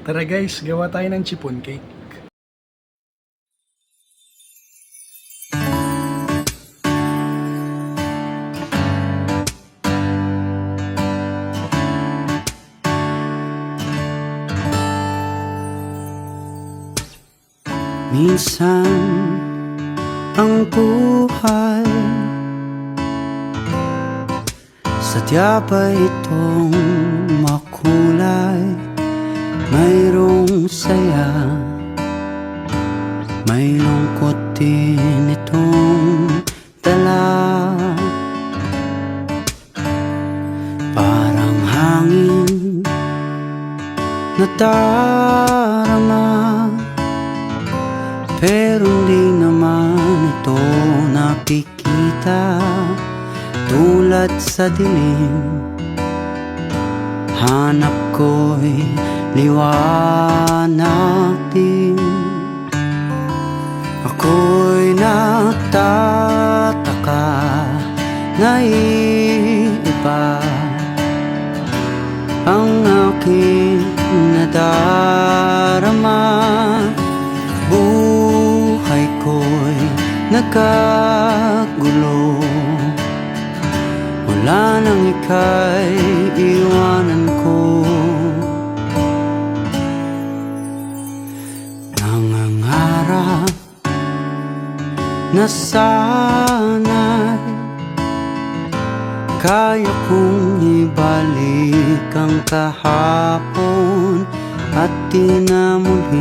Tara guys, gawa tayo ng chiffon cake. Minsan ang buhay sadya pa itong makulay. Mayroong saya, may lungkot din itong dala. Parang hangin na darama, pero hindi naman ito nakikita. Tulad sa dilim, hanap ko'y liwanag din. Ako'y nagtataka na iba ang aking nadarama. Buhay ko'y nagkagulo, wala nang ika'y iwanan ko. Nangangarap na sana'y kaya kong ibalik ang kahapon at di na muli